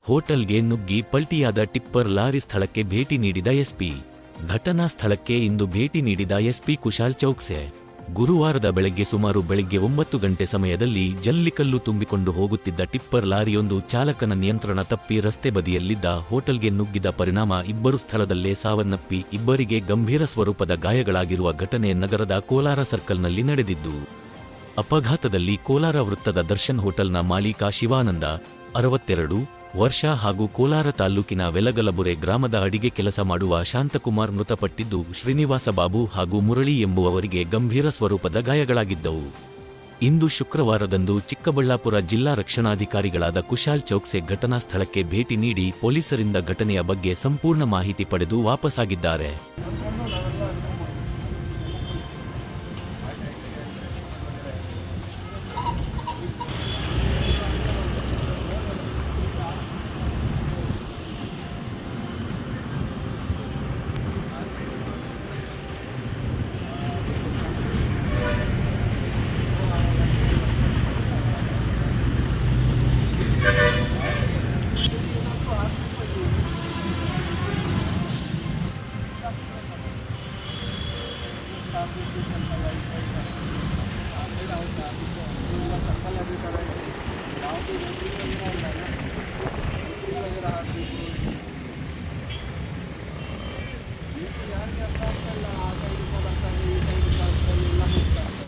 ಹೋಟೆಲ್ಗೆ ನುಗ್ಗಿ ಪಲ್ಟಿಯಾದ tipper lorry ಸ್ಥಳಕ್ಕೆ ಭೇಟಿ ನೀಡಿದ ಎಸ್ಪಿ. ಘಟನಾ ಸ್ಥಳಕ್ಕೆ ಇಂದು ಭೇಟಿ ನೀಡಿದ ಎಸ್ಪಿ ಕುಶಾಲ್ ಚೌಕ್ಸೆ. ಗುರುವಾರದ ಬೆಳಗ್ಗೆ 9 ಗಂಟೆ ಸಮಯದಲ್ಲಿ ಜಲ್ಲಿಕಲ್ಲು ತುಂಬಿಕೊಂಡು ಹೋಗುತ್ತಿದ್ದ ಟಿಪ್ಪರ್ ಲಾರಿಯೊಂದು ಚಾಲಕನ ನಿಯಂತ್ರಣ ತಪ್ಪಿ ರಸ್ತೆ ಬದಿಯಲ್ಲಿದ್ದ ಹೋಟೆಲ್ಗೆ ನುಗ್ಗಿದ ಪರಿಣಾಮ 2 ಸ್ಥಳದಲ್ಲೇ ಸಾವನ್ನಪ್ಪಿ 2ರಿಗೆ ಗಂಭೀರ ಸ್ವರೂಪದ ಗಾಯಗಳಾಗಿರುವ ಘಟನೆ ನಗರದ ಕೋಲಾರ ಸರ್ಕಲ್ನಲ್ಲಿ ನಡೆದಿದ್ದು. ಅಪಘಾತದಲ್ಲಿ ಕೋಲಾರ ವೃತ್ತದ ದರ್ಶನ್ ಹೋಟೆಲ್ನ ಮಾಲೀಕ ಶಿವಾನಂದ 62 ವರ್ಷ ಹಾಗೂ ಕೋಲಾರ ತಾಲ್ಲೂಕಿನ ವೆಲಗಲಬುರೆ ಗ್ರಾಮದ ಅಡಿಗೆ ಕೆಲಸ ಮಾಡುವ ಶಾಂತಕುಮಾರ್ ಮೃತಪಟ್ಟಿದ್ದು, ಶ್ರೀನಿವಾಸ ಬಾಬು ಹಾಗೂ ಮುರಳಿ ಎಂಬುವವರಿಗೆ ಗಂಭೀರ ಸ್ವರೂಪದ ಗಾಯಗಳಾಗಿದ್ದವು. ಇಂದು ಶುಕ್ರವಾರದಂದು ಚಿಕ್ಕಬಳ್ಳಾಪುರ ಜಿಲ್ಲಾ ರಕ್ಷಣಾಧಿಕಾರಿಗಳಾದ ಕುಶಾಲ್ ಚೌಕ್ಸೆ ಘಟನಾ ಸ್ಥಳಕ್ಕೆ ಭೇಟಿ ನೀಡಿ ಪೊಲೀಸರಿಂದ ಘಟನೆಯ ಬಗ್ಗೆ ಸಂಪೂರ್ಣ ಮಾಹಿತಿ ಪಡೆದು ವಾಪಸಾಗಿದ್ದಾರೆ.